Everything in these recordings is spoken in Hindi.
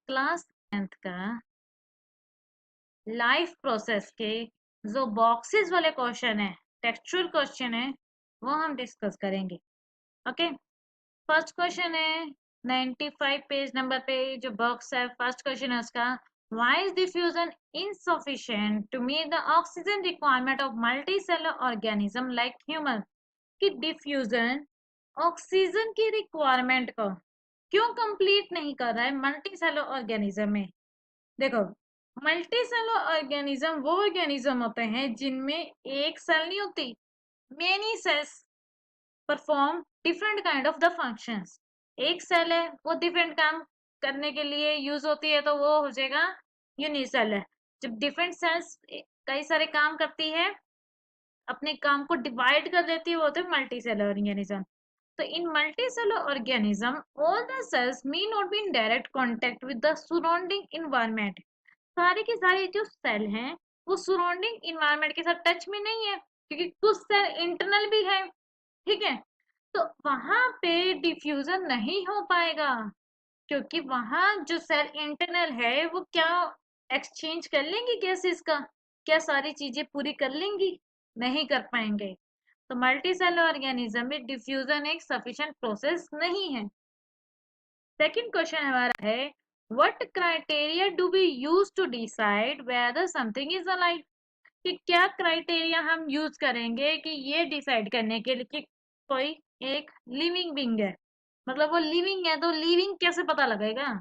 क्लास 10th का लाइफ प्रोसेस के जो बॉक्सेस वाले क्वेश्चन है, टेक्सचुअल क्वेश्चन है, वो हम डिस्कस करेंगे। ओके, फर्स्ट क्वेश्चन है 95 पेज नंबर पे जो बॉक्स है, फर्स्ट क्वेश्चन है उसका, why is diffusion insufficient to meet the oxygen requirement of multicellular organism like human. कि डिफ्यूजन ऑक्सीजन की रिक्वायरमेंट को क्यों कंप्लीट नहीं कर रहा है मल्टीसेलुलर ऑर्गेनिज्म में। देखो, मल्टीसेलुलर ऑर्गेनिज्म वो ऑर्गेनिज्म होते हैं जिनमें एक सेल नहीं होती, many cells perform different kind of the functions. एक सेल है वो डिफरेंट काम करने के लिए यूज होती है, तो वो हो जाएगा यूनिसेलुलर। जब डिफरेंट सेल्स कई सारे काम करती है, अपने काम को डिवाइड कर देती है, वो होते हैं मल्टीसेलुलर ऑर्गेनिज्म। तो in multicellular organism, all the cells may not be in direct contact with the surrounding environment. सारे के सारे जो सेल हैं वो सराउंडिंग इन्वायरमेंट के साथ टच में नहीं है, क्योंकि कुछ सेल इंटरनल भी है। ठीक है, तो वहां पे डिफ्यूजन नहीं हो पाएगा, क्योंकि वहां जो सेल इंटरनल है वो क्या एक्सचेंज कर लेंगी गैसेस का, क्या सारी चीजें पूरी कर लेंगी? नहीं कर पाएंगे। तो मल्टीसेलुलर ऑर्गेनिज्म में डिफ्यूजन एक सफिशिएंट प्रोसेस नहीं है। सेकंड क्वेश्चन हमारा है, what criteria do we use to decide whether something is alive. कि क्या क्राइटेरिया हम यूज करेंगे कि ये डिसाइड करने के लिए कि कोई एक लिविंग बीइंग है, मतलब वो लिविंग है, तो लिविंग कैसे पता लगेगा?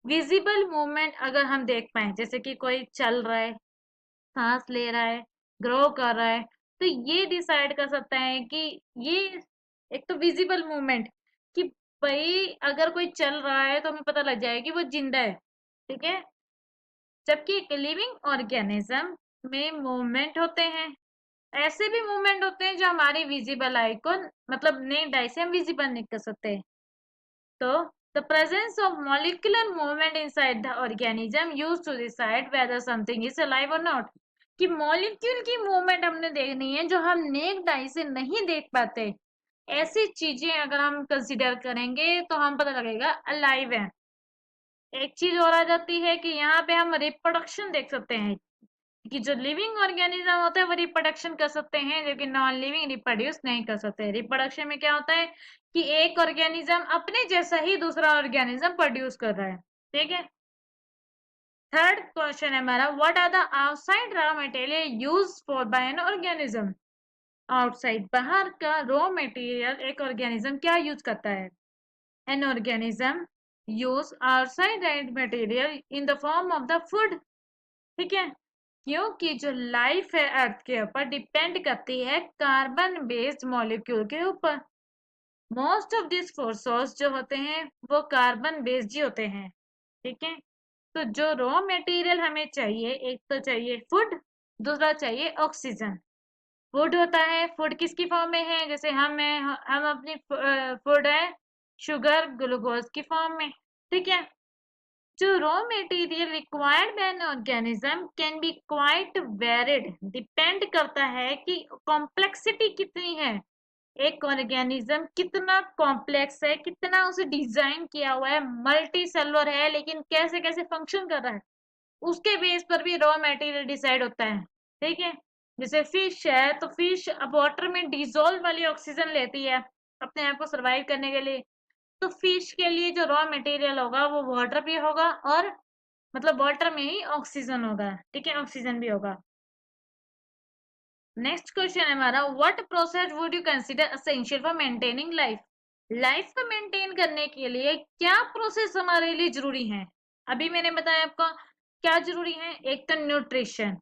विजिबल मूवमेंट अगर हम देख पाए, जैसे कि कोई चल रहा है, सांस ले रहा है, ग्रो कर रहा है, तो ये डिसाइड कर सकता है कि ये एक तो विजिबल मूवमेंट, कि भाई अगर कोई चल रहा है तो हमें पता लग जाएगा कि वो जिंदा है। ठीक है, जबकि एक लिविंग ऑर्गेनिज्म में मूवमेंट होते हैं, ऐसे भी मूवमेंट होते हैं जो हमारी विजिबल आई को, मतलब नेक्ड आई से हम विजिबल नहीं कर सकते। तो the presence of molecular movement inside the organism used to decide whether something is alive or not। कि मॉलिक्यूल की मूवमेंट हमने देखनी है जो हम नेक्ड आई से नहीं देख पाते, ऐसी चीजें अगर हम कंसिडर करेंगे तो हम पता लगेगा अलाइव है। एक चीज और आ जाती है कि यहाँ पे हम रिप्रोडक्शन देख सकते हैं, कि जो लिविंग ऑर्गेनिज्म होता है वो रिप्रोडक्शन कर सकते हैं, लेकिन नॉन लिविंग रिप्रोड्यूस नहीं कर सकते। रिप्रोडक्शन में क्या होता है कि एक ऑर्गेनिज्म अपने जैसा ही दूसरा ऑर्गेनिज्म प्रोड्यूस कर रहा है। ठीक है, थर्ड क्वेश्चन है हमारा, what are the outside raw material used for by an organism. Outside बाहर का रॉ मटेरियल एक ऑर्गेनिज्म क्या यूज करता है? An organism use outside material in the form of the food. ठीक है, क्योंकि जो लाइफ है अर्थ के ऊपर डिपेंड करती है कार्बन बेस्ड मॉलिक्यूल के ऊपर। मोस्ट ऑफ दिस फोर्सेस जो होते हैं वो कार्बन बेस्ड ही होते हैं। ठीक है, तो जो रॉ मटेरियल हमें चाहिए, एक तो चाहिए फूड, दूसरा चाहिए ऑक्सीजन। फूड होता है, फूड किसकी फॉर्म में है? जैसे हम अपनी फूड है शुगर ग्लूकोज की फॉर्म में। ठीक है, जो raw material required by an organism can be quite varied, depend करता है कि कॉम्प्लेक्सिटी कितनी है, एक ऑर्गेनिज्म कितना कॉम्प्लेक्स है, कितना उसे डिजाइन किया हुआ है, मल्टी सेलुलर है, लेकिन कैसे कैसे फंक्शन कर रहा है, उसके बेस पर भी रॉ मटेरियल डिसाइड होता है। ठीक है, जैसे फिश है तो फिश वाटर में डिजोल्व वाली ऑक्सीजन लेती है अपने आप को सर्वाइव करने के लिए, तो फिश के लिए जो रॉ मटेरियल होगा वो वाटर भी होगा, और मतलब वाटर में ही ऑक्सीजन होगा। ठीक है, ऑक्सीजन भी होगा। नेक्स्ट क्वेश्चन है हमारा, what process would you consider essential for maintaining life. Life को मेंटेन करने के लिए क्या प्रोसेस हमारे लिए जरूरी है? अभी मैंने बताया आपको क्या जरूरी है, एक तो न्यूट्रिशन,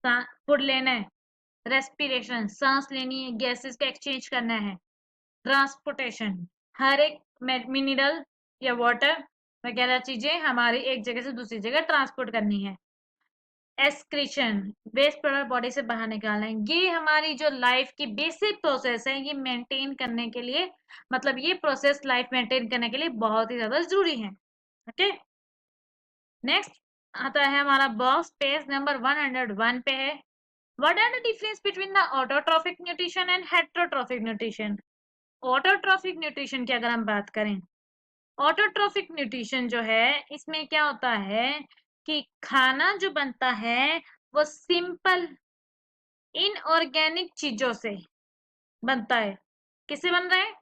फूड लेना है, रेस्पिरेशन सांस लेनी है, गैसेस का एक्सचेंज करना है, ट्रांसपोर्टेशन, हर एक मिनरल या वाटर वगैरह चीजें हमारी एक जगह से दूसरी जगह ट्रांसपोर्ट करनी है, एक्सक्रीशन वेस्ट प्रोडक्ट बॉडी से बाहर निकालना है। ये हमारी जो लाइफ की बेसिक प्रोसेस है, ये मेंटेन करने के लिए, मतलब ये प्रोसेस लाइफ मेंटेन करने के लिए बहुत ही ज्यादा जरूरी है। ओके, नेक्स्ट आता है हमारा बॉक्स, पेज नंबर 101 पे है, what are the difference between the autotrophic nutrition and heterotrophic nutrition. Autotrophic nutrition की अगर हम बात करें ऑटोट्रोफिक न्यूट्रिशन जो है इसमें क्या होता है कि खाना जो बनता है वो सिंपल इनऑर्गेनिक चीजों से बनता है। किससे बन रहा है?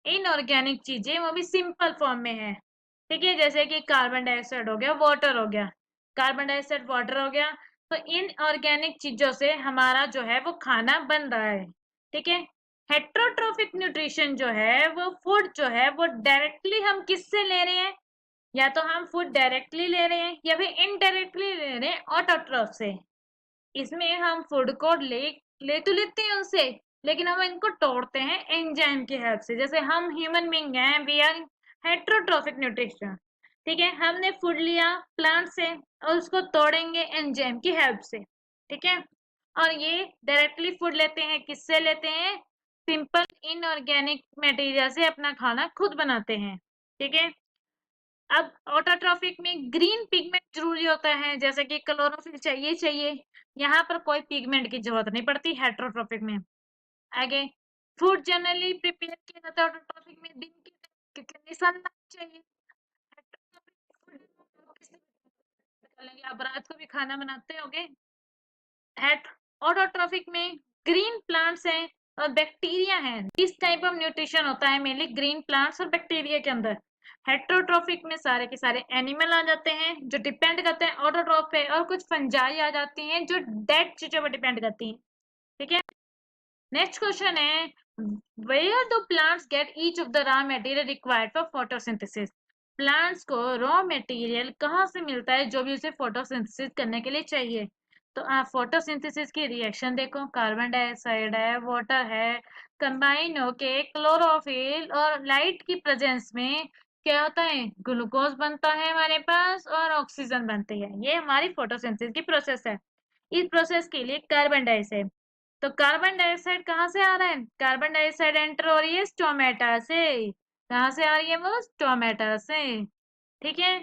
इनऑर्गेनिक चीजें, वो भी सिंपल फॉर्म में है। ठीक है, जैसे कि कार्बन डाइऑक्साइड हो गया, वाटर हो गया, कार्बन डाइऑक्साइड वाटर हो गया। तो इनऑर्गेनिक चीजों से हमारा जो है वो खाना बन रहा है। ठीक है। हेट्रोट्रोफिक न्यूट्रिशन जो है वो फूड जो है वो डायरेक्टली हम किससे ले रहे हैं? या तो हम फूड डायरेक्टली ले रहे हैं या फिर इनडायरेक्टली ले रहे हैं ऑटोट्रोफ से। इसमें हम फूड को ले तो लेते हैं उनसे, लेकिन हम इनको तोड़ते हैं एंजाइम की हेल्प से। जैसे हम ह्यूमन बींग हैं, वी आर हेट्रोट्रोफिक न्यूट्रिशन। ठीक है, हमने फूड लिया प्लांट से और उसको तोड़ेंगे एंजाइम की हेल्प से। ठीक है। और ये डायरेक्टली फूड लेते हैं, किससे लेते हैं? सिंपल इनऑर्गेनिक मटेरियल से अपना खाना खुद बनाते हैं। ठीक है। अब ऑटोट्रॉफिक में ग्रीन पिगमेंट जरूरी होता है, जैसे कि क्लोरोफिल चाहिए चाहिए। यहाँ पर कोई पिगमेंट की जरूरत नहीं पड़ती हेट्रोट्रॉफिक में। आगे, फूड जनरली प्रिपेयर किया जाता है ऑटोट्रॉफिक में दिन के टाइम, क्योंकि सनलाइट चाहिए। हेट्रोट्रॉफिक फूड किस तरह लेंगे? आप रात को भी खाना बनाते होगे। हेट ऑटोट्रॉफिक में ग्रीन प्लांट्स हैं और बैक्टीरिया हैं। इस टाइप ऑफ न्यूट्रिशन होता है मेनली ग्रीन प्लांट्स और बैक्टीरिया के अंदर। हेट्रोट्रॉफिक में सारे के सारे एनिमल आ जाते हैं जो डिपेंड करते हैं ऑटोट्रॉफ पे, और कुछ फंजाई आ जाती हैं जो डेड चीजों पर डिपेंड करती हैं। ठीक है। नेक्स्ट क्वेश्चन है, where do plants get each of the raw material required for photosynthesis? Plants को रॉ मटेरियल कहाँ से मिलता है जो भी उसे फोटोसिंथेसिस करने के लिए चाहिए? तो आप फोटोसिंथेसिस की रिएक्शन देखो, कार्बन डाइऑक्साइड है, वाटर है, कंबाइन होके क्लोरोफिल और लाइट की प्रेजेंस में क्या होता है? ग्लूकोज बनता है हमारे पास और ऑक्सीजन बनती है। ये हमारी फोटोसिंथेसिस की प्रोसेस है। इस प्रोसेस के लिए कार्बन डाइऑक्साइड, तो कार्बन डाइऑक्साइड कहाँ से आ रहा है? कार्बन डाइऑक्साइड एंटर हो रही है स्टोमेटा से। कहाँ से आ रही है वो? स्टोमेटा से। ठीक है।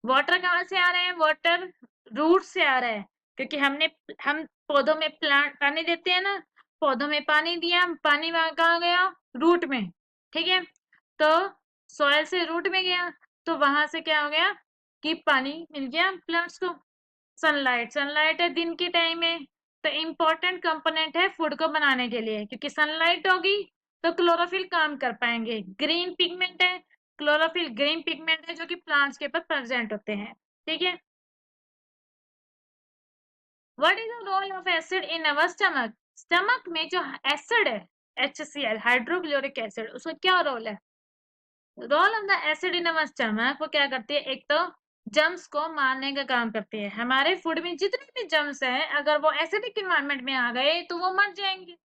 वाटर कहाँ से आ रहे हैं? वाटर रूट से आ रहा है, क्योंकि हम पौधों में प्लांट पानी देते हैं ना, पौधों में पानी दिया, पानी वहां कहाँ गया? रूट में। ठीक है। तो सॉइल से रूट में गया, तो वहां से क्या हो गया कि पानी मिल गया प्लांट्स को। सनलाइट, सनलाइट है दिन के टाइम में, तो इम्पोर्टेंट कंपोनेंट है फूड को बनाने के लिए, क्योंकि सनलाइट होगी तो क्लोरोफिल काम कर पाएंगे। ग्रीन पिगमेंट है, क्लोरोफिल ग्रीन पिगमेंट है जो कि प्लांट्स के ऊपर प्रेजेंट होते हैं। ठीक है। What is the role of acid in our stomach? Stomach में जो एसिड है, HCl हाइड्रोक्लोरिक एसिड, उसका क्या रोल है? Role of the acid in our stomach, वो क्या करती है? एक तो जम्स को मारने का काम करती है। हमारे फूड में जितने भी जम्स हैं, अगर वो एसिडिक इन्वायरमेंट में आ गए तो वो मर जाएंगे।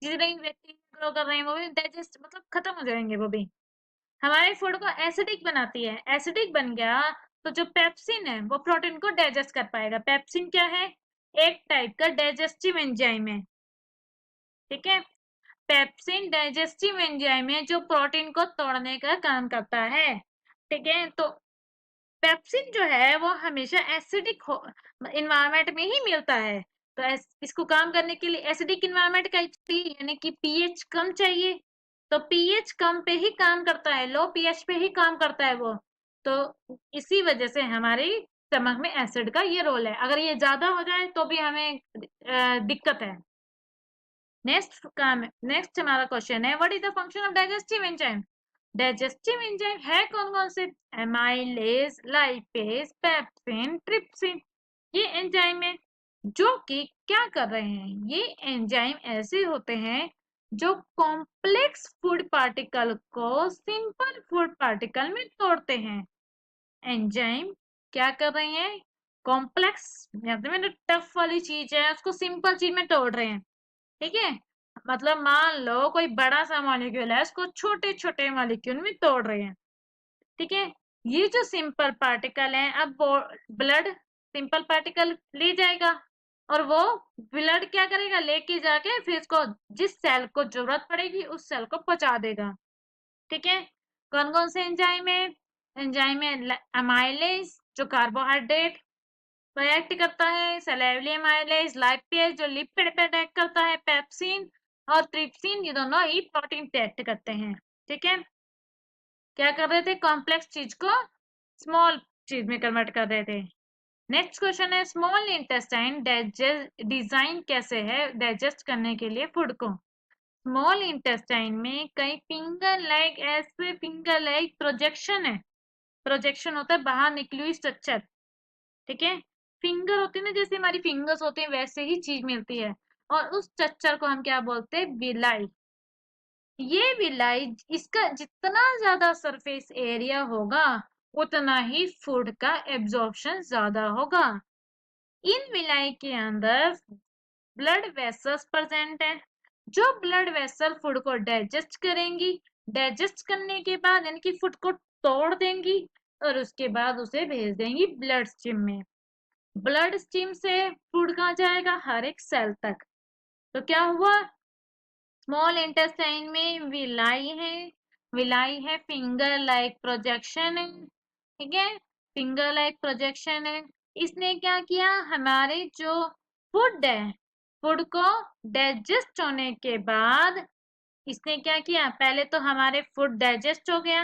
जितने भी बैक्टीरिया ग्रो कर रहे हैं वो भी डाइजेस्ट मतलब खत्म हो जाएंगे वो भी। हमारे फूड को एसिडिक बनाती है। एसिडिक बन गया तो जो पेप्सिन है वो प्रोटीन को डाइजेस्ट कर पाएगा। पेप्सिन क्या है? एक टाइप का डाइजेस्टिव एंजाइम है। ठीक है। पेप्सिन डाइजेस्टिव एंजाइम है जो प्रोटीन को तोड़ने का काम करता है। ठीक है। तो पेप्सिन जो है वो हमेशा एसिडिक इन्वायरमेंट में ही मिलता है। तो इसको काम करने के लिए एसिडिक इन्वायरमेंट का चाहिए, यानी कि पीएच कम चाहिए। तो पीएच कम पे ही काम करता है, लो पीएच पे ही काम करता है वो। तो इसी वजह से हमारी स्टमक में एसिड का ये रोल है। अगर ये ज्यादा हो जाए तो भी हमें दिक्कत है। नेक्स्ट हमारा क्वेश्चन है, what is the function of digestive enzyme? Digestive enzyme है कौन कौन से? Amylase, lipase, pepsin, trypsin. ये एंजाइम है जो कि क्या कर रहे हैं? ये एंजाइम ऐसे होते हैं जो कॉम्प्लेक्स फूड पार्टिकल को सिंपल फूड पार्टिकल में तोड़ते हैं। एंजाइम क्या कर रहे हैं? कॉम्प्लेक्स मतलब टफ वाली चीज है उसको सिंपल चीज में तोड़ रहे हैं। ठीक है। मतलब मान लो कोई बड़ा सा मॉलिक्यूल है, उसको छोटे छोटे मॉलिक्यूल में तोड़ रहे हैं। ठीक है। ये जो सिंपल पार्टिकल है, अब ब्लड सिंपल पार्टिकल ले जाएगा और वो ब्लड क्या करेगा? लेके जाके फिर इसको जिस सेल को जरूरत पड़ेगी उस सेल को पहुंचा देगा। ठीक है। कौन कौन से एंजाइम है? एंजाइम है अमाइलेज जो कार्बोहाइड्रेट पर एक्ट करता है, सैलाइवली अमाइलेज, लाइपेज जो लिपिड पे अटैक करता है, पेप्सिन और ट्रिप्सिन ये दोनों ही प्रोटीन पे एक्ट करते हैं। ठीक है। क्या कर रहे थे, कॉम्प्लेक्स चीज को स्मॉल चीज में कन्वर्ट कर रहे थे। नेक्स्ट क्वेश्चन है स्मॉल इंटेस्टाइन डिजाइन कैसे है डाइजेस्ट करने के लिए फूड को। स्मॉल इंटेस्टाइन में कई फिंगर लाइक ऐसे फिंगर लाइक प्रोजेक्शन है, प्रोजेक्शन होता है बाहर निकली हुई स्ट्रक्चर, ठीक है। फिंगर होती है ना, जैसे हमारी फिंगर्स होते हैं वैसे ही चीज मिलती है, और उस स्ट्रक्चर को हम क्या बोलते हैं, विलाई। ये विलाई, इसका जितना ज्यादा सरफेस एरिया होगा उतना ही फूड का एब्जॉर्प्शन ज्यादा होगा। इन विलाई के अंदर ब्लड वेसल्स प्रेजेंट है, जो ब्लड वेसल फूड को डाइजेस्ट करेंगी, डाइजेस्ट करने के बाद यानी कि फूड को तोड़ देंगी और उसके बाद उसे भेज देंगी ब्लड स्ट्रीम में। ब्लड स्ट्रीम से फूड कहाँ जाएगा, हर एक सेल तक। तो क्या हुआ, स्मॉल इंटेस्टाइन में विलाई है, फिंगर लाइक प्रोजेक्शन है, ठीक है, फिंगर लाइक प्रोजेक्शन है। इसने क्या किया, हमारे जो फूड है, फूड को डाइजेस्ट होने के बाद इसने क्या किया, पहले तो हमारे फूड डाइजेस्ट हो गया,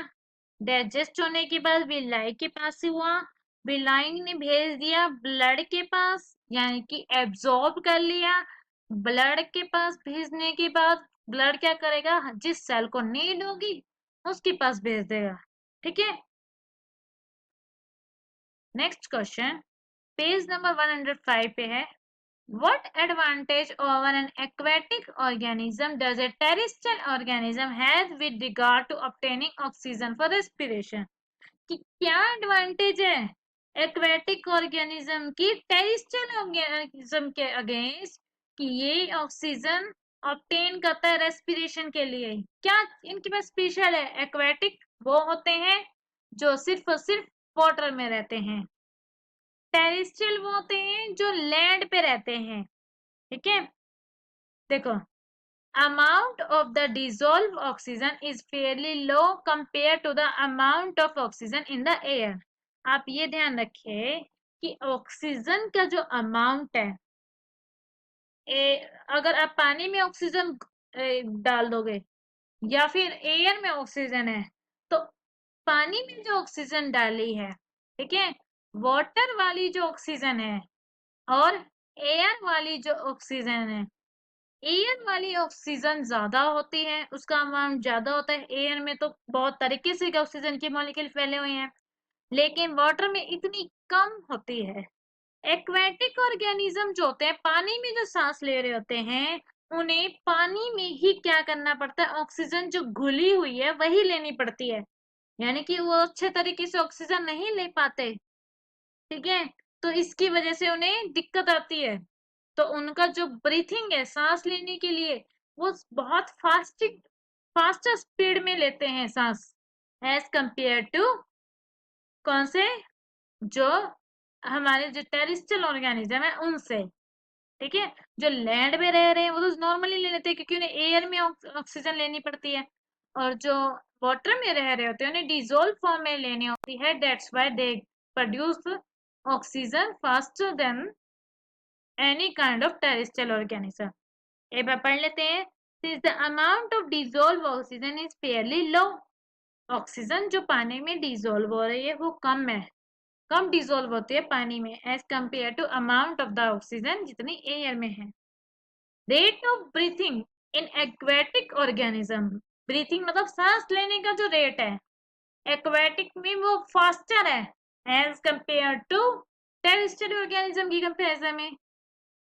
डाइजेस्ट होने के बाद विलाई के पास से हुआ, विलाई ने भेज दिया ब्लड के पास, यानी कि एब्जॉर्ब कर लिया। ब्लड के पास भेजने के बाद ब्लड क्या करेगा, जिस सेल को नीड होगी उसके पास भेज देगा, ठीक है। नेक्स्ट क्वेश्चन पेज नंबर 105 पे है, what advantage over an aquatic organism does a terrestrial organism has with regard to obtaining oxygen for respiration? कि क्या एडवांटेज है एक्वेटिक ऑर्गेनिज्म की टेरिस्ट्रियल ऑर्गेनिज्म के अगेंस्ट कि ये ऑक्सीजन ऑब्टेन करता है रेस्पिरेशन के लिए। क्या इनके पास स्पेशल है, एक्वेटिक वो होते हैं जो सिर्फ और सिर्फ वाटर में रहते हैं, टेरिस्ट्रियल वो होते हैं जो लैंड पे रहते हैं, ठीक है। देखो, amount of the dissolved oxygen is fairly low compared to the amount of oxygen in the air। आप ये ध्यान रखिए कि ऑक्सीजन का जो अमाउंट है, अगर आप पानी में ऑक्सीजन डाल दोगे या फिर एयर में ऑक्सीजन है, तो पानी में जो ऑक्सीजन डाली है, ठीक है, वाटर वाली जो ऑक्सीजन है और एयर वाली जो ऑक्सीजन है, एयर वाली ऑक्सीजन ज्यादा होती है, उसका अमाउंट ज्यादा होता है। एयर में तो बहुत तरीके से ऑक्सीजन के मॉलिक्यूल फैले हुए हैं, लेकिन वाटर में इतनी कम होती है। एक्वेटिक ऑर्गेनिज्म जो होते हैं, पानी में जो सांस ले रहे होते हैं, उन्हें पानी में ही क्या करना पड़ता है, ऑक्सीजन जो घुली हुई है वही लेनी पड़ती है, यानी कि वो अच्छे तरीके से ऑक्सीजन नहीं ले पाते, ठीक है। तो इसकी वजह से उन्हें दिक्कत आती है, तो उनका जो ब्रीथिंग है, सांस लेने के लिए वो बहुत फास्टर स्पीड में लेते हैं सांस, एज कंपेयर टू कौन से, जो हमारे जो टेरिस्ट्रियल ऑर्गेनिज्म है उनसे, ठीक है। जो लैंड में रह रहे हैं वो तो नॉर्मली ले लेते हैं क्योंकि उन्हें एयर में ऑक्सीजन लेनी पड़ती है, और जो वाटर में रह रहे होते हैं उन्हें डिजोल्व फॉर्म में लेनी होती है, that's why they produce oxygen faster than any kind of terrestrial organism. एक बार पढ़ लेते हैं, since the amount of dissolved oxygen is fairly low, oxygen जो पानी में डिजोल्व हो रही है वो कम है, कम डिजोल्व होती है पानी में as compare to amount of the oxygen जितनी एयर में है। Rate of breathing in aquatic organism, breathing मतलब सांस लेने का जो रेट है एक्वेटिक में वो फास्टर है as compare to terrestrial organism की कंपेरिजन में।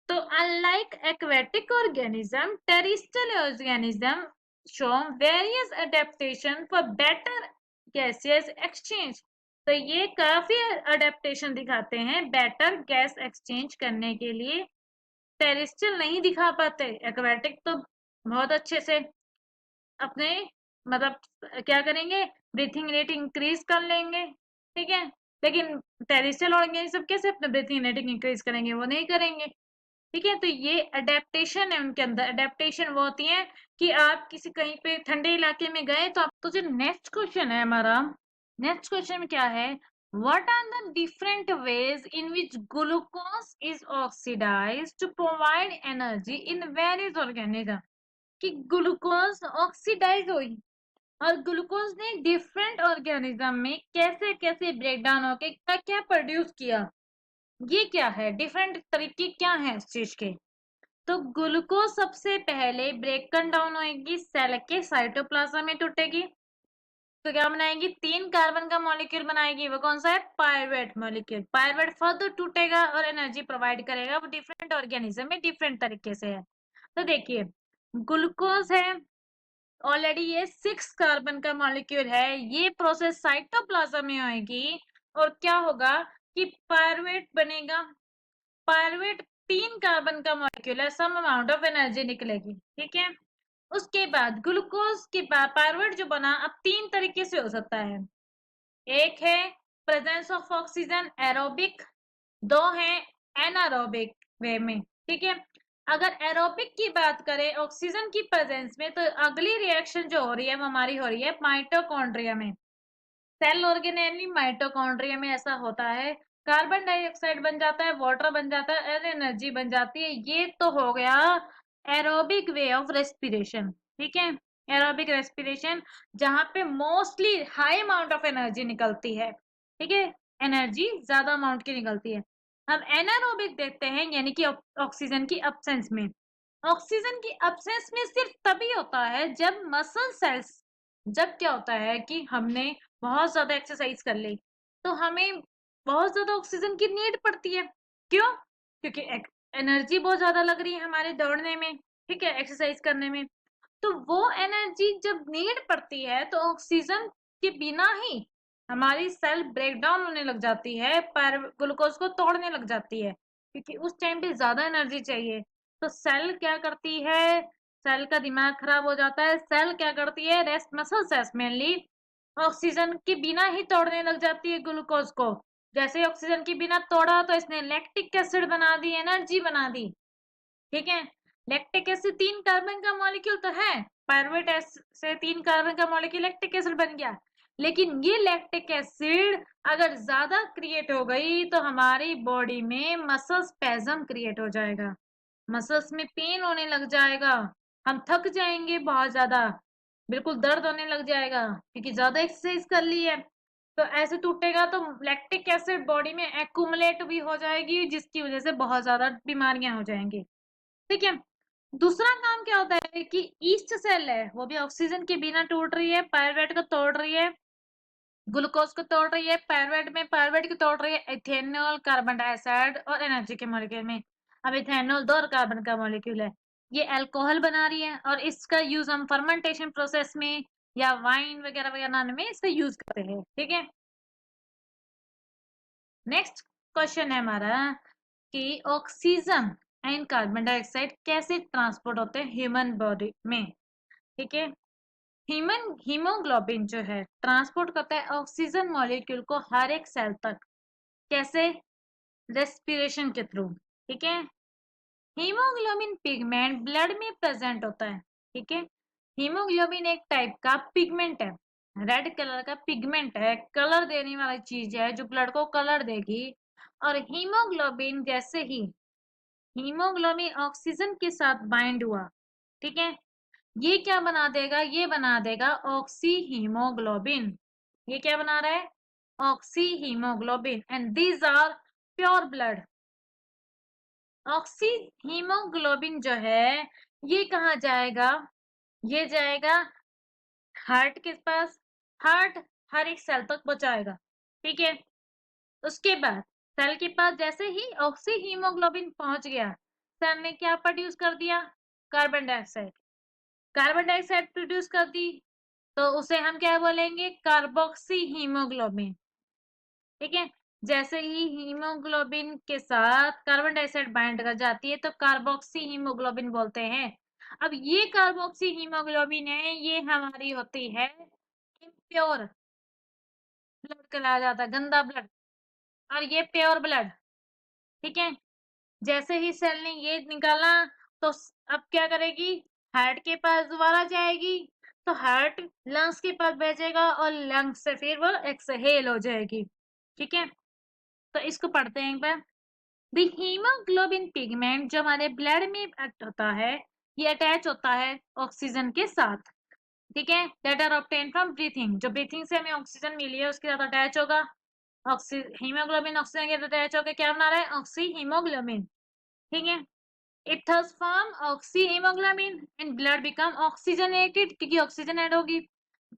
तो unlike aquatic organism, terrestrial organism show various adaptation for better gaseous exchange। तो ये काफी अडेप्टेशन दिखाते हैं बेटर गैस एक्सचेंज करने के लिए, टेरेस्ट्रियल नहीं दिखा पाते। एक्वेटिक तो बहुत अच्छे से अपने मतलब क्या करेंगे, ब्रीथिंग रेट इंक्रीज कर लेंगे, ठीक है, लेकिन टेरेस्ट्रियल ऑर्गेनिज्म कैसे अपने ब्रीथिंग रेट इंक्रीज करेंगे, वो नहीं करेंगे, ठीक है। तो ये अडेप्टेशन है उनके अंदर। अडेप्टेशन वो होती है कि आप किसी कहीं पे ठंडे इलाके में गए तो आप, तो जो नेक्स्ट क्वेश्चन है हमारा, नेक्स्ट क्वेश्चन में क्या है, what are the different ways in which glucose is oxidised to provide energy in various organism. कि ग्लूकोज ऑक्सीडाइज हुई और ग्लूकोज ने डिफरेंट ऑर्गेनिज्म में कैसे कैसे ब्रेक डाउन होके क्या क्या प्रोड्यूस किया, ये क्या है, डिफरेंट तरीके क्या है इस चीज के। तो ग्लूकोज सबसे पहले ब्रेकन डाउन होगी, सेल के साइटोप्लाज्म में टूटेगी। तो क्या बनाएगी, 3 कार्बन का मॉलिक्यूल बनाएगी, वो कौन सा है, पायरुवेट मॉलिक्यूल। पायरुवेट फर्दर टूटेगा और एनर्जी प्रोवाइड करेगा, वो डिफरेंट ऑर्गेनिज्म में डिफरेंट तरीके से है। तो देखिए ग्लूकोज है ऑलरेडी, ये 6 कार्बन का मॉलिक्यूल है, ये प्रोसेस साइटोप्लाज्म में होगी और क्या होगा कि पायरुवेट बनेगा। पायरुवेट 3 कार्बन का मॉलिक्यूल है, सम अमाउंट ऑफ एनर्जी निकलेगी, ठीक है। उसके बाद ग्लूकोज के बाद पायरुवेट जो बना अब 3 तरीके से हो सकता है। एक है प्रेजेंस ऑफ ऑक्सीजन एरोबिक, 2 है एनारोबिक वे में, ठीक है। अगर एरोबिक की बात करें ऑक्सीजन की प्रेजेंस में, तो अगली रिएक्शन जो हो रही है वो हमारी हो रही है माइटोकॉन्ड्रिया में। सेल ऑर्गेनेली माइटोकॉन्ड्रिया में ऐसा होता है, कार्बन डाइऑक्साइड बन जाता है, वाटर बन जाता है और एनर्जी बन जाती है। ये तो हो गया एरोबिक वे ऑफ रेस्पिरेशन, ठीक है। एरोबिक रेस्पिरेशन जहां पे mostly high amount of energy निकलती है, ठीक है, एनर्जी ज्यादा अमाउंट की निकलती है। हम एनारोबिक देखते हैं, यानी कि ऑक्सीजन की अब्सेंस में। ऑक्सीजन की अब्सेंस में सिर्फ तभी होता है जब मसल सेल्स, जब क्या होता है कि हमने बहुत ज्यादा एक्सरसाइज कर ली तो हमें बहुत ज्यादा ऑक्सीजन की नीड पड़ती है। क्यों, क्योंकि एनर्जी बहुत ज्यादा लग रही है हमारे दौड़ने में, ठीक है, एक्सरसाइज करने में। तो वो एनर्जी जब नीड पड़ती है तो ऑक्सीजन के बिना ही हमारी सेल ब्रेक डाउन होने लग जाती है, पर ग्लूकोज को तोड़ने लग जाती है, क्योंकि उस टाइम पे ज्यादा एनर्जी चाहिए। तो सेल क्या करती है, सेल का दिमाग खराब हो जाता है, सेल क्या करती है, rest muscle cells mainly oxygen के बिना ही तोड़ने लग जाती है ग्लूकोज को। जैसे ऑक्सीजन के बिना तोड़ा तो इसने लैक्टिक एसिड बना दी, एनर्जी बना दी, ठीक है। लैक्टिक एसिड 3 कार्बन का मॉलिक्यूल तो है, पायरुवेट से 3 कार्बन का मॉलिक्यूल लैक्टिक एसिड बन गया। लेकिन ये लैक्टिक एसिड अगर ज्यादा क्रिएट हो गई तो हमारी बॉडी में मसल स्पैज्म क्रिएट हो जाएगा, मसल्स में पेन होने लग जाएगा, हम थक जाएंगे बहुत ज्यादा, बिल्कुल दर्द होने लग जाएगा क्योंकि ज्यादा एक्सरसाइज कर ली है। तो ऐसे टूटेगा तो लैक्टिक एसिड बॉडी में एक्यूमुलेट भी हो जाएगी, जिसकी वजह से बहुत ज्यादा बीमारियां हो जाएंगी, ठीक है। दूसरा काम क्या होता है कि ईस्ट सेल है, वो भी ऑक्सीजन के बिना टूट रही है, पायरुवेट को तोड़ रही है, ग्लूकोज को तोड़ रही है, पायरुवेट में पायरुवेट को तोड़ रही है इथेनॉल, कार्बन डाइऑक्साइड और एनर्जी के मॉलिक्यूल में। अब इथेनॉल 2 कार्बन का मॉलिक्यूल है, ये अल्कोहल बना रही है और इसका यूज हम फर्मेंटेशन प्रोसेस में या वाइन वगैरह वगैरह बनाने में इसका यूज करते हैं, ठीक है। नेक्स्ट क्वेश्चन है हमारा कि ऑक्सीजन एंड कार्बन डाइऑक्साइड कैसे ट्रांसपोर्ट होते हैं ह्यूमन बॉडी में, ठीक है। ह्यूमन हीमोग्लोबिन जो है ट्रांसपोर्ट करता है ऑक्सीजन मॉलिक्यूल को हर एक सेल तक, कैसे, रेस्पिरेशन के थ्रू, ठीक है। हीमोग्लोबिन पिगमेंट ब्लड में प्रेजेंट होता है, ठीक है। हीमोग्लोबिन एक टाइप का पिगमेंट है, रेड कलर का पिगमेंट है, कलर देने वाली चीज है जो ब्लड को कलर देगी। और हीमोग्लोबिन जैसे ही हीमोग्लोबिन ऑक्सीजन के साथ बाइंड हुआ, ठीक है, ये क्या बना देगा, ये बना देगा ऑक्सी हीमोग्लोबिन। ये क्या बना रहा है, oxy haemoglobin, and these are pure blood. Oxy haemoglobin जो है ये कहाँ जाएगा, ये जाएगा हार्ट के पास, हार्ट हर एक सेल तक पहुंचाएगा, ठीक है। उसके बाद सेल के पास जैसे ही ऑक्सी हीमोग्लोबिन पहुंच गया, सेल ने क्या प्रोड्यूस कर दिया, carbon dioxide. Carbon dioxide produce कर दी तो उसे हम क्या बोलेंगे, कार्बोक्सी हीमोग्लोबिन, ठीक है। जैसे ही हीमोग्लोबिन के साथ कार्बन डाइऑक्साइड बाइंड कर जाती है तो कार्बोक्सी हीमोग्लोबिन बोलते हैं। अब ये कार्बोक्सी हीमोग्लोबिन है, ये हमारी होती है इम्प्योर ब्लड कहलाया जाता है, गंदा ब्लड, और ये प्योर ब्लड, ठीक है। जैसे ही सेल ने ये निकाला तो अब क्या करेगी, हार्ट के पास दोबारा जाएगी, तो हार्ट लंग्स के पास भेजेगा और लंग्स से फिर वो एक्सहेल हो जाएगी, ठीक है। तो इसको पढ़ते हैं एक बार। द हीमोग्लोबिन पिगमेंट जो हमारे ब्लड में होता है, ये अटैच होता है ऑक्सीजन के साथ। ठीक है, that are obtain from breathing, जो ब्रीथिंग से हमें ऑक्सीजन मिली है उसके साथ अटैच होगा। हीमोग्लोबिन ऑक्सीजन के साथ अटैच होकर क्या बना रहा है, ऑक्सी हीमोग्लोबिन। ठीक है, it thus form oxy haemoglobin and blood become oxygenated, क्योंकि ऑक्सीजन ऐड होगी।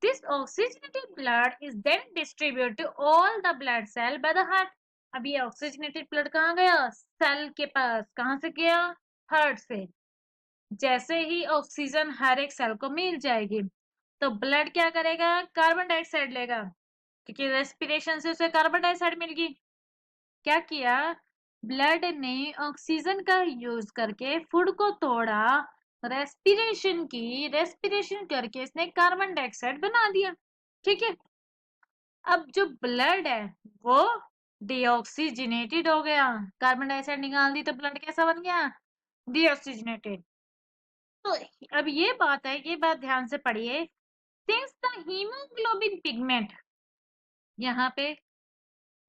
This oxygenated blood is then distributed to all the blood cell by the heart. अब ये ऑक्सीजनेटेड ब्लड कहाँ गया, सेल के पास। कहाँ से गया, हार्ट से। जैसे ही ऑक्सीजन हर एक सेल को मिल जाएगी तो ब्लड क्या करेगा, कार्बन डाइऑक्साइड लेगा, क्योंकि रेस्पिरेशन से उसे कार्बन डाइऑक्साइड मिल गई। क्या किया, ब्लड ने ऑक्सीजन का यूज करके फूड को तोड़ा, रेस्पिरेशन की, रेस्पिरेशन करके इसने कार्बन डाइऑक्साइड बना दिया। ठीक है, अब जो ब्लड है वो डीऑक्सीजनेटेड हो गया, कार्बन डाइऑक्साइड निकाल दी तो ब्लड कैसा बन गया, डीऑक्सीजनेटेड। तो अब ये बात है, ये बात ध्यान से पढ़िए। सिंस द हीमोग्लोबिन पिगमेंट, यहाँ पे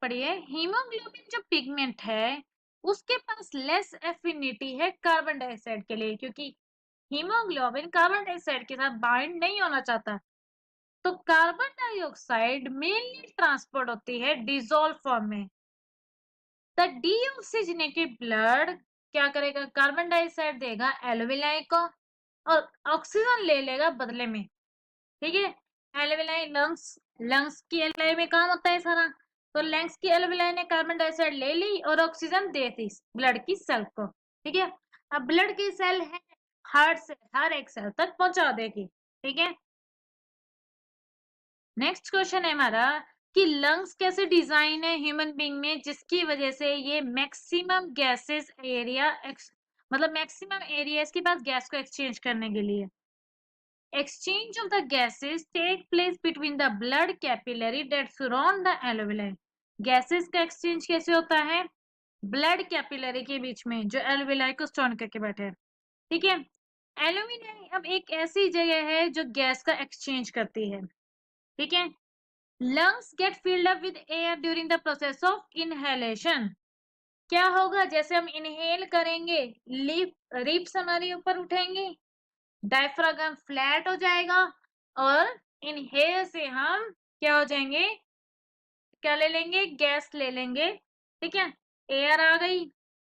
पढ़िए, हीमोग्लोबिन जो पिगमेंट है उसके पास लेस एफिनिटी है कार्बन डाइऑक्साइड के लिए, क्योंकि हीमोग्लोबिन कार्बन डाइऑक्साइड के साथ बाइंड नहीं होना चाहता। तो कार्बन डाइऑक्साइड मेनली ट्रांसपोर्ट होती है डिसॉल्व फॉर्म में। द डीऑक्सीजनेटेड ब्लड क्या करेगा, कार्बन डाइऑक्साइड देगा एल्वेलाई को और ऑक्सीजन ले लेगा बदले में। ठीक है, एल्वेलाई लंग्स, लंग्स की एल्वेलाई में काम होता है सारा। तो लंग्स की एल्वेलाई ने कार्बन डाइऑक्साइड ले ली और ऑक्सीजन दे दी ब्लड की सेल को। ठीक है, अब ब्लड की सेल है, हार्ट से हर एक सेल तक पहुंचा देगी। ठीक है, नेक्स्ट क्वेश्चन है हमारा कि लंग्स कैसे डिजाइन है ह्यूमन बीइंग में जिसकी वजह से ये मैक्सिमम गैसेस एरिया, मतलब मैक्सिमम एरिया इसके पास गैस को एक्सचेंज करने के लिए। Exchange of the gases take place between the blood capillary that surround the alveoli. Gases का exchange कैसे होता है, ब्लड कैपिलरी के बीच में जो एल्वेलाई को स्टोन करके बैठे हैं। ठीक है, एल्वेलाई अब एक ऐसी जगह है जो गैस का एक्सचेंज करती है। ठीक है, lungs get filled up with air during the process of inhalation. क्या होगा, जैसे हम इनहेल करेंगे लिप्स हमारे ऊपर उठेंगी, डायफ्रागम फ्लैट हो जाएगा और इनहेल से हम क्या हो जाएंगे, क्या ले लेंगे, गैस ले लेंगे। ठीक है, एयर आ गई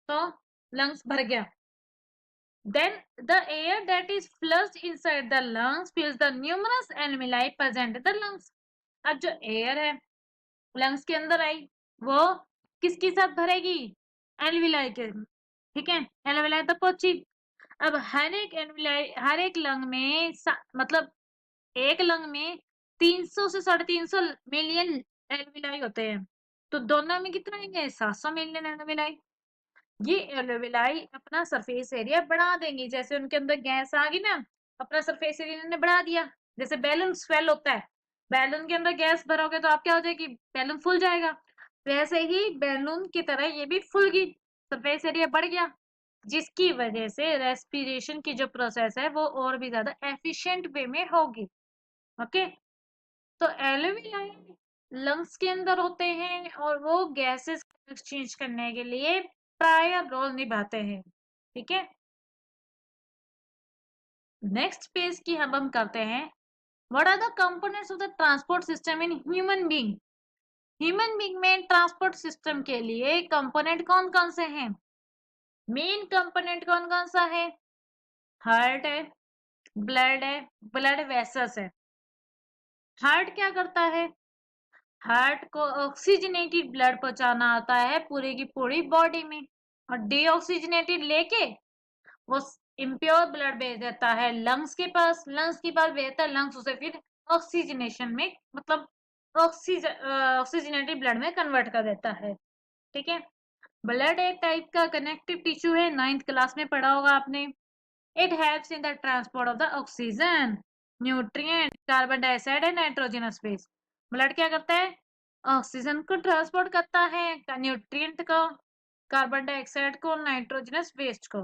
तो लंग्स भर गया। then the air that is flushed inside the lungs fills the numerous alveoli present in the lungs. अब जो एयर है लंग्स के अंदर आई वो किसके साथ भरेगी, एल्विलाई के। ठीक है, एल्विलाई तक पहुंची। अब हर एक एल्विलाई, हर एक लंग में मतलब एक लंग में 300 से 350 मिलियन एल्विलाई होते हैं, तो दोनों में कितना आएंगे, 700 मिलियन एल्विलाई। ये एल्विलाई अपना सरफेस एरिया बढ़ा देंगी, जैसे उनके अंदर गैस आ गई ना, अपना सरफेस एरिया इन्होंने बढ़ा दिया। जैसे बैलून स्वेल होता है, बैलून के अंदर गैस भरोगे तो आप क्या हो जाएगी, बैलून फूल जाएगा। वैसे ही बैलून की तरह ये भी फूल गई, सरफेस एरिया बढ़ गया, जिसकी वजह से रेस्पिरेशन की जो प्रोसेस है वो और भी ज्यादा एफिशिएंट वे में होगी। ओके, तो एल्विलाई लंग्स के अंदर होते हैं और वो गैसेस एक्सचेंज करने के लिए प्रायर रोल निभाते हैं। ठीक है, नेक्स्ट पेज की हम करते हैं, what are the components of the transport system in human being. Human being में ट्रांसपोर्ट सिस्टम के लिए कंपोनेंट कौन कौन से हैं, मेन कंपोनेंट कौन कौन सा है, हार्ट है, ब्लड है, ब्लड वेसल्स है। हार्ट क्या करता है, हार्ट को ऑक्सीजनेटेड ब्लड पहुंचाना आता है पूरी की पूरी बॉडी में, और डीऑक्सीजनेटेड लेके वो इम्प्योर ब्लड भेज देता है लंग्स के पास, लंग्स के पास भेजता है, लंग्स उसे फिर ऑक्सीजनेशन में, मतलब ऑक्सीजनेटेड ब्लड में कन्वर्ट कर देता है। ठीक है, ब्लड एक टाइप का कनेक्टिव टिश्यू है, 9th क्लास में पढ़ा होगा आपने। It helps in the transport of the oxygen, nutrient, carbon dioxide and nitrogenous base. Blood क्या करता है, ऑक्सीजन को ट्रांसपोर्ट करता है, न्यूट्रिएंट को, कार्बन डाइऑक्साइड को, नाइट्रोजनस वेस्ट को।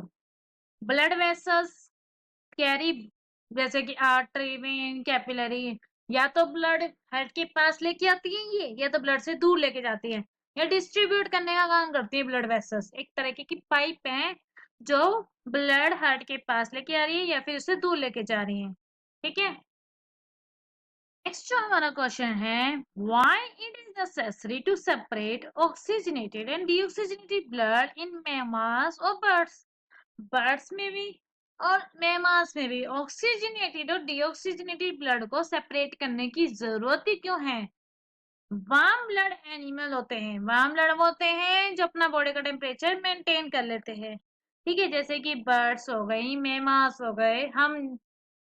ब्लड वेसल्स कैरी, जैसे कि आर्टरी, वेन, कैपिलरी, या तो ब्लड हार्ट के पास लेके आती है ये, या तो ब्लड से दूर लेके जाती है, या डिस्ट्रीब्यूट करने का काम करती है। ब्लड वेसल्स एक तरीके की पाइप है जो ब्लड हार्ट के पास लेके आ रही है या फिर उसे दूर लेके जा रही है। ठीक है, नेक्स्ट जो हमारा क्वेश्चन है, why it is necessary to separate oxygenated and deoxygenated blood in mammals और बर्ड्स। बर्ड्स में भी और मैमल्स में भी ऑक्सीजनेटेड और डीऑक्सीजनेटेड ब्लड को सेपरेट करने की जरूरत ही क्यों है? वार्म ब्लड एनिमल होते हैं, वार्म ब्लड होते हैं जो अपना बॉडी का टेम्परेचर मेंटेन कर लेते हैं। ठीक है, जैसे कि बर्ड्स हो गई, मैमल्स हो गए, हम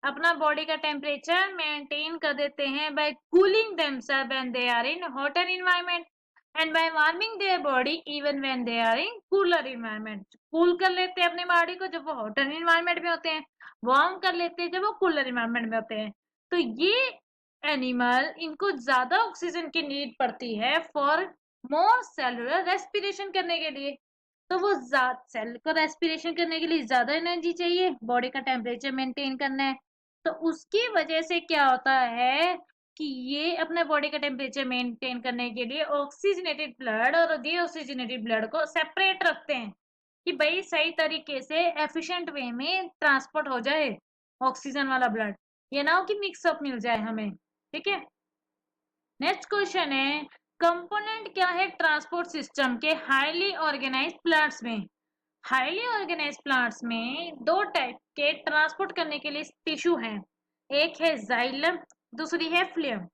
अपना बॉडी का टेम्परेचर मेंटेन कर देते हैं by cooling themselves when they are in hotter environment and by warming their body even when they are in cooler environment. Cool कर लेते हैं अपनी बॉडी को जब वो हॉटर एनवायरनमेंट में होते हैं, वार्म कर लेते हैं जब वो कूलर एनवायरनमेंट में होते हैं। तो ये एनिमल, इनको ज्यादा ऑक्सीजन की नीड पड़ती है फॉर मोर सेलुलर रेस्पिरेशन करने के लिए। तो वो सेल को रेस्पिरेशन करने के लिए ज्यादा एनर्जी चाहिए, बॉडी का टेम्परेचर मेंटेन करना है। तो उसकी वजह से क्या होता है कि ये अपने बॉडी का टेम्परेचर मेंटेन करने के लिए ऑक्सीजनेटेड ब्लड और डीऑक्सीजनेटेड ब्लड को सेपरेट रखते हैं कि भाई सही तरीके से एफिशिएंट वे में ट्रांसपोर्ट हो जाए ऑक्सीजन वाला ब्लड, ये ना हो कि मिक्सअप मिल जाए हमें। ठीक है, नेक्स्ट क्वेश्चन है, कंपोनेंट क्या है ट्रांसपोर्ट सिस्टम के हाईली ऑर्गेनाइज्ड प्लांट्स में? हाईली ऑर्गेनाइज्ड प्लांट्स में दो टाइप के ट्रांसपोर्ट करने के लिए टिश्यू हैं, एक है जाइलम, दूसरी है फ्लेम।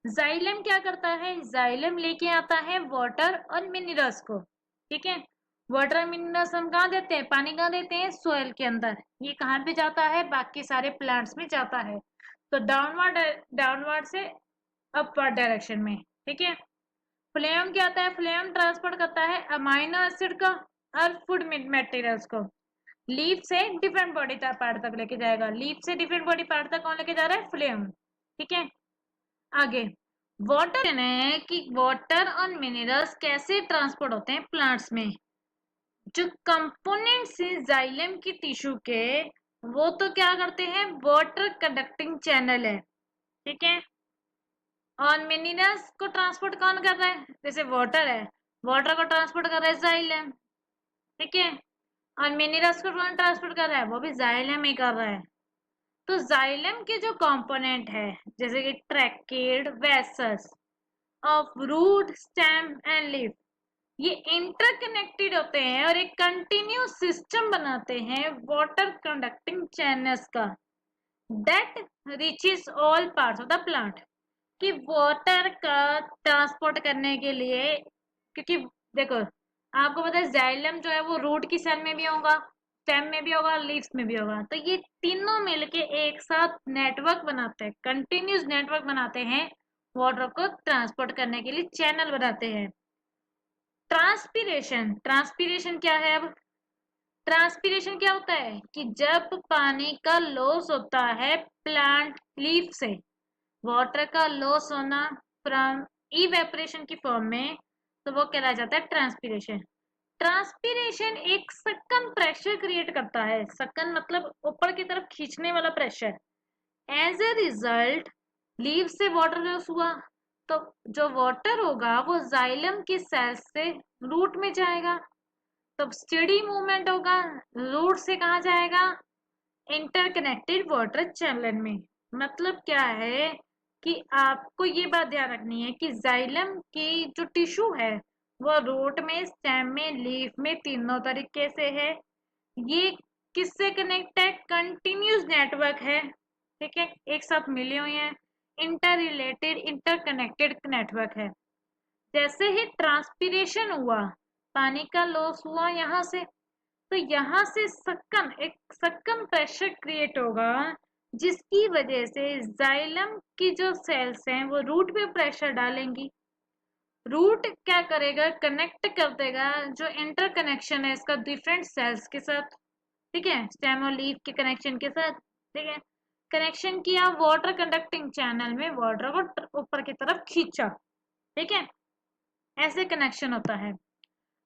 जाइलम क्या करता है? जाइलम लेके आता है वाटर और मिनरल्स को। ठीक है, वाटर और मिनरल्स हम कहाँ देते हैं? पानी कहाँ देते हैं? सॉइल के अंदर। ये कहाँ पे जाता है? बाकी सारे प्लांट्स में जाता है। तो डाउनवर्ड डाउनवर्ड से अपवर्ड डायरेक्शन में। ठीक है, फ्लेम क्या आता है? फ्लेम ट्रांसपोर्ट करता है अमाइनो एसिड का और फूड मटेरियल्स को लीफ से डिफरेंट बॉडी पार्ट तक लेके जाएगा। लीफ से डिफरेंट बॉडी पार्ट तक कौन लेके जा रहा है? फ्लेम। ठीक है, आगे वाटर है कि वाटर और मिनरल्स कैसे ट्रांसपोर्ट होते हैं प्लांट्स में। जो कंपोनेंट्स है जाइलम की टिश्यू के, वो तो क्या करते हैं? वाटर कंडक्टिंग चैनल है। ठीक है, और मिनरल्स को ट्रांसपोर्ट कौन कर रहा है? जैसे वाटर है, वाटर को ट्रांसपोर्ट कर रहा है जाइलम। ठीक है, और मिनरल्स को कौन ट्रांसपोर्ट कर रहा है? वो भी जाइलम ही कर रहा है। तो जाइलम के जो कंपोनेंट है, जैसे कि tracheids vessels of root stem and leaf, ये इंटरकनेक्टेड होते हैं और एक कंटिन्यूस सिस्टम बनाते हैं वाटर कंडक्टिंग चैनल्स का that reaches all parts of the plant. कि वाटर का ट्रांसपोर्ट करने के लिए, क्योंकि देखो आपको पता है जाइलम जो है वो रूट की सेल में भी होगा, स्टेम में भी होगा, लीव्स में भी होगा। तो ये तीनों मिलके एक साथ नेटवर्क बनाते हैं, कंटिन्यूस नेटवर्क बनाते हैं, वाटर को ट्रांसपोर्ट करने के लिए चैनल बनाते हैं। ट्रांसपीरेशन, ट्रांसपीरेशन क्या है? अब ट्रांसपीरेशन क्या होता है कि जब पानी का लॉस होता है प्लांट लीफ से, वाटर का लॉस होना फ्रॉम इवेपोरेशन की फॉर्म में, तो वो कहलाया जाता है ट्रांसपीरेशन। ट्रांसपीरेशन एक सक्कन प्रेशर क्रिएट करता है, सक्कन मतलब ऊपर की तरफ खींचने वाला pressure. As a result leave से वाटर लॉस हुआ, तो जो वाटर होगा वो जाइलम की सेल्स से रूट में जाएगा, तो स्टेडी मूवमेंट होगा। रूट से कहाँ जाएगा? इंटरकनेक्टेड वाटर चैनल में। मतलब क्या है कि आपको ये बात ध्यान रखनी है कि जाइलम की जो टिश्यू है वो रूट में, स्टेम में, लीफ में, तीनों तरीके से है। ये किससे कनेक्ट है? कंटिन्यूस नेटवर्क है। ठीक है, एक साथ मिले हुए हैं, इंटर रिलेटेड इंटरकनेक्टेड नेटवर्क है। जैसे ही ट्रांसपीरेशन हुआ, पानी का लॉस हुआ यहाँ से, तो यहाँ से एक सक्कन प्रेशर क्रिएट होगा, जिसकी वजह से जाइलम की जो सेल्स हैं वो रूट पे प्रेशर डालेंगी। रूट क्या करेगा? कनेक्ट कर देगा जो इंटरकनेक्शन है इसका डिफरेंट सेल्स के साथ। ठीक है, स्टेम और लीफ के कनेक्शन के साथ। ठीक है, कनेक्शन किया वाटर कंडक्टिंग चैनल में, वाटर को ऊपर की तरफ खींचा। ठीक है, ऐसे कनेक्शन होता है।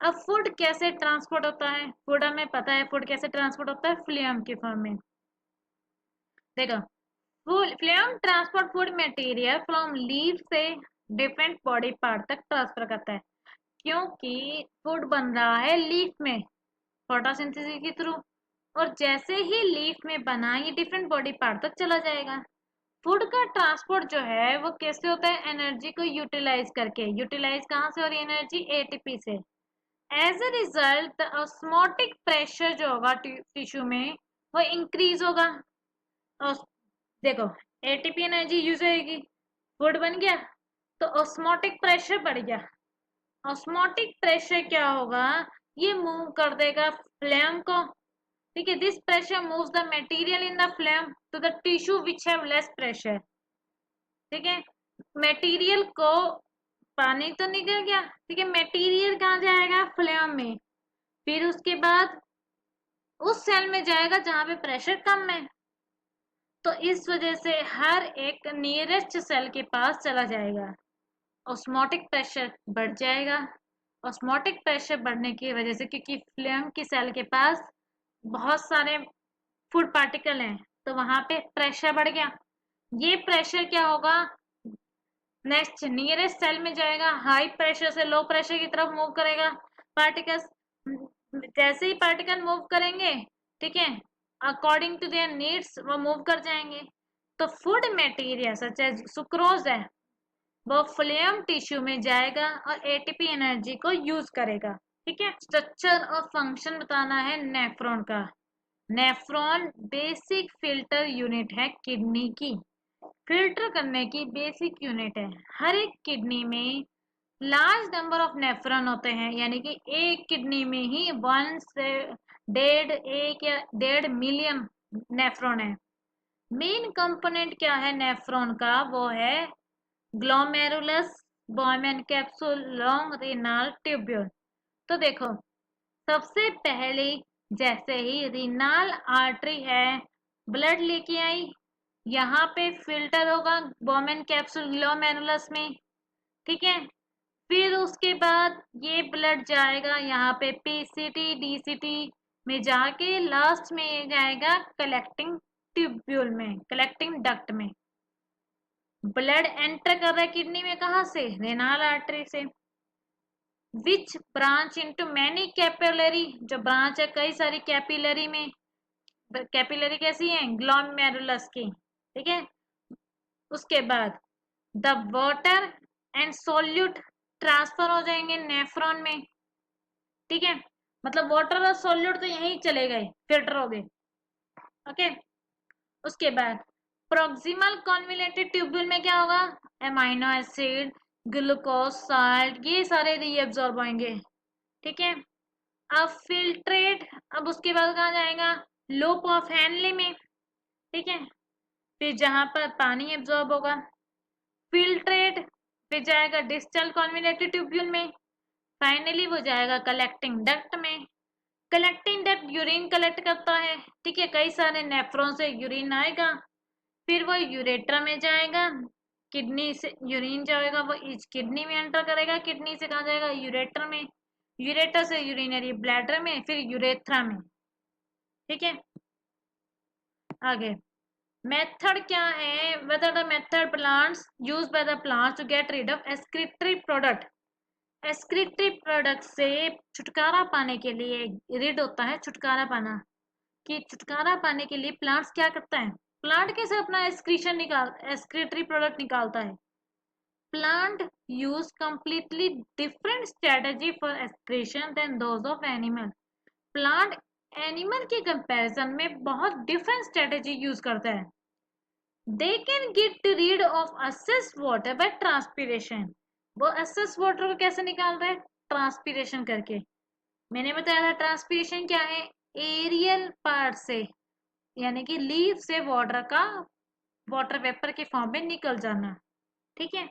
अब फूड कैसे ट्रांसपोर्ट होता है? फूड हमें पता है, फूड कैसे ट्रांसपोर्ट होता है? फ्लेम की फॉर्म में। देखो, flame transport food material from leaf से डिफरेंट बॉडी पार्ट तक ट्रांसफर करता है, क्योंकि फूड बन रहा है लीफ में फोटोसिंथेसिस के थ्रू, और जैसे ही लीफ में बना ये डिफरेंट बॉडी पार्ट तक चला जाएगा। फूड का ट्रांसपोर्ट जो है वो कैसे होता है, एनर्जी को यूटिलाइज करके। यूटिलाइज कहाँ से हो रही है एनर्जी, एटीपी से। As a result the osmotic pressure जो होगा टिश्यू में वो इंक्रीज होगा। और देखो एटीपी एनर्जी यूज होगी, फूड बन गया, तो ऑस्मोटिक प्रेशर बढ़ गया। ऑस्मोटिक प्रेशर क्या होगा, ये मूव कर देगा फ्लेम को। ठीक है, this pressure moves the material in the phloem to the tissue which have less pressure. ठीक है, मटेरियल को, पानी तो निकल गया, ठीक है, मटेरियल कहाँ जाएगा, फ्लेम में। फिर उसके बाद उस सेल में जाएगा जहां पे प्रेशर कम है, तो इस वजह से हर एक नियरेस्ट सेल के पास चला जाएगा, ऑस्मोटिक प्रेशर बढ़ जाएगा। ऑस्मोटिक प्रेशर बढ़ने की वजह से, क्योंकि फ्लेम की सेल के पास बहुत सारे फूड पार्टिकल हैं, तो वहां पे प्रेशर बढ़ गया। ये प्रेशर क्या होगा, नेक्स्ट नियरेस्ट सेल में जाएगा, हाई प्रेशर से लो प्रेशर की तरफ मूव करेगा पार्टिकल्स। जैसे ही पार्टिकल मूव करेंगे, ठीक है, अकॉर्डिंग टू देयर नीड्स वो मूव कर जाएंगे। तो food material such as sucrose है, वो फ्लेम टिश्यू में जाएगा और एटीपी एनर्जी को यूज करेगा। ठीक है, स्ट्रक्चर और फंक्शन बताना है नेफ्रॉन का। नेफ्रॉन बेसिक फिल्टर यूनिट है किडनी की, फिल्टर करने की बेसिक यूनिट है। हर एक किडनी में लार्ज नंबर ऑफ नेफ्रॉन होते हैं, यानी कि एक किडनी में ही 1 से 1.5 मिलियन नेफ्रॉन है। मेन कंपोनेंट क्या है नेफ्रॉन का, वो है glomerulus Bowman capsule long renal tubule. तो देखो सबसे पहले जैसे ही रीनल आर्टरी है, ब्लड लेके आई, यहाँ पे फिल्टर होगा बोहमैन कैप्सूल ग्लोमेरुलस में। ठीक है, फिर उसके बाद ये ब्लड जाएगा यहाँ पे पीसीटी डीसीटी में, जाके लास्ट में ये जाएगा कलेक्टिंग ट्यूब्यूल में, कलेक्टिंग डक्ट में। ब्लड एंटर कर रहा है किडनी में, कहाँ से, रेनाल आर्टरी से। Which branch into many capillary, जो ब्रांच है कई सारी कैपिलरी में। कैपिलरी कैसी है, ग्लोमेरुलस की। ठीक है, उसके बाद the water and solute transfer हो जाएंगे नेफ्रॉन में। ठीक है, मतलब वाटर और सोल्यूट तो यहीं चले गए, फिल्टर हो गए। ओके, उसके बाद प्रोक्सिमल कॉन्वोल्यूटेड ट्यूब्यूल में क्या होगा, एमाइनो एसिड, ग्लूकोज, साल्ट, ये सारे रीअब्सॉर्ब होंगे। ठीक है, अब फिल्ट्रेट, अब उसके बाद कहाँ जाएगा, लूप ऑफ हेनले में। ठीक है, फिर जहां पर पानी एब्जॉर्ब होगा। फिल्ट्रेट फिर जाएगा डिस्टल कॉन्वोल्यूटेड ट्यूब्यूल में। फाइनली वो जाएगा कलेक्टिंग डक्ट में। कलेक्टिंग डक्ट यूरिन कलेक्ट करता है। ठीक है, कई सारे नेफ्रॉन से यूरिन आएगा, फिर वो यूरेट्रा में जाएगा, किडनी से यूरिन जाएगा, वो इस किडनी में एंटर करेगा, किडनी से कहाँ जाएगा, यूरेटर में, यूरेटर से यूरिनरी ब्लैडर में, फिर यूरेथ्रा में। ठीक है, आगे मेथड क्या है, whether the method plants used by the plants to get rid of excretory product। excretory product से छुटकारा पाने के लिए, rid होता है छुटकारा पाना, कि छुटकारा पाने के लिए प्लांट्स क्या करता है, प्लांट कैसे अपना एक्सक्रीशन एक्सक्रीटरी प्रोडक्ट निकालता है। Plant use completely different strategy for excretion than those of animal. Plant animal के कंपैरिजन में बहुत डिफरेंट स्ट्रेटजी यूज करता है। They can get rid of excess water by transpiration। वो excess water को कैसे निकाल रहे हैं, ट्रांसपीरेशन करके। मैंने बताया था ट्रांसपीरेशन क्या है, एरियल पार्ट से, यानी कि लीफ से वाटर का, वाटर वेपर के फॉर्म में निकल जाना। ठीक है,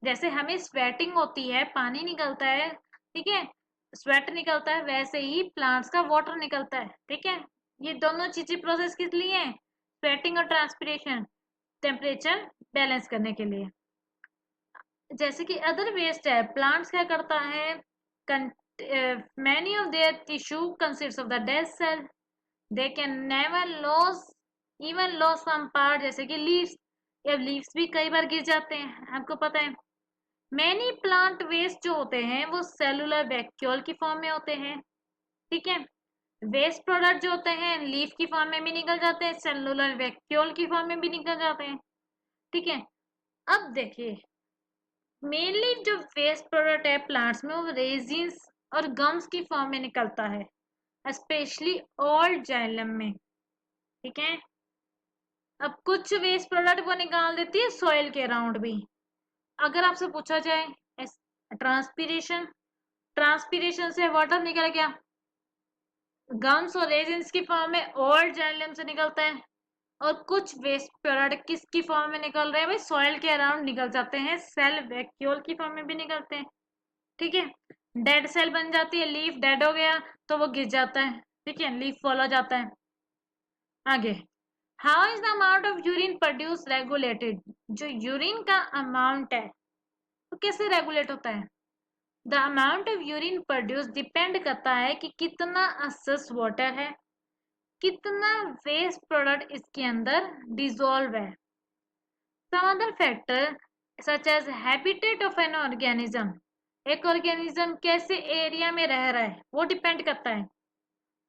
जैसे हमें स्वेटिंग होती है, पानी निकलता है, ठीक है, स्वेट निकलता है, वैसे ही प्लांट्स का वाटर निकलता है। ठीक है, ये दोनों चीजें प्रोसेस किस लिए है, स्वेटिंग और ट्रांसपीरेशन, टेम्परेचर बैलेंस करने के लिए। जैसे कि अदर वेस्ट है, प्लांट्स क्या करता है, many of their tissue consist of the dead cell, they can never loss even loss some part, जैसे कि लीव्स, या लीव्स भी कई बार गिर जाते हैं, आपको पता है। मैनी प्लांट वेस्ट जो होते हैं वो सेलुलर वैक्यूल की फॉर्म में होते हैं। ठीक है, वेस्ट प्रोडक्ट जो होते हैं लीफ की फॉर्म में भी निकल जाते हैं, सेलुलर वैक्यूल की फॉर्म में भी निकल जाते हैं। ठीक है। अब देखिए, मेनली जो वेस्ट प्रोडक्ट है प्लांट्स में वो रेजिन्स और गम्स की फॉर्म में निकलता है, स्पेशली ओल्ड जाइलम में। ठीक है। अब कुछ वेस्ट प्रोडक्ट वो निकाल देती है सॉइल के अराउंड भी। अगर आपसे पूछा जाए ट्रांसपीरेशन, ट्रांसपीरेशन से वाटर निकल गया, गम्स और रेजिन्स की फॉर्म में ओल्ड जाइलम से निकलता है, और कुछ वेस्ट प्रोडक्ट किसकी फॉर्म में निकल रहे हैं भाई, सॉइल के अराउंड निकल जाते हैं, सेल वैक्यूल की फॉर्म में भी निकलते हैं। ठीक है। डेड सेल बन जाती है, लीफ डेड हो गया तो वो गिर जाता है, ठीक है, लीफ फॉल हो जाता है। आगे, how is the amount of urine produce regulated, जो यूरिन का अमाउंट है तो कैसे रेगुलेट होता है? The amount of urine produce depend करता है कि कितना असेस वाटर है, कितना वेस्ट प्रोडक्ट इसके अंदर डिसॉल्व है। Some other factor such as habitat of an organism, एक ऑर्गेनिज्म कैसे एरिया में रह रहा है वो डिपेंड करता है।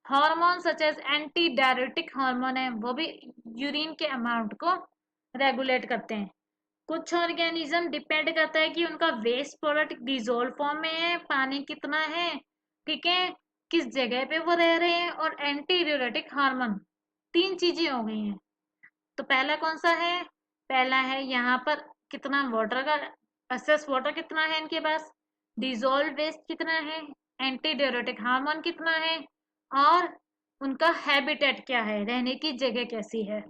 Hormone such as anti diuretic hormone है, वो भी यूरिन के अमाउंट को रेगुलेट करते हैं। कुछ ऑर्गेनिज्म डिपेंड करता है कि उनका वेस्ट प्रोडक्ट डिजोल्व फॉर्म में है, पानी कितना है, ठीक है, किस जगह पे वो रह रहे हैं, और एंटी डायरेटिक हार्मोन। तीन चीजें हो गई हैं। तो पहला कौन सा है? पहला है यहाँ पर कितना वाटर का एक्सेस वाटर कितना है इनके पास, डिजोल्व वेस्ट कितना है, एंटी डायरेटिक हार्मोन कितना है, और उनका हैबिटेट क्या है, रहने की जगह कैसी है।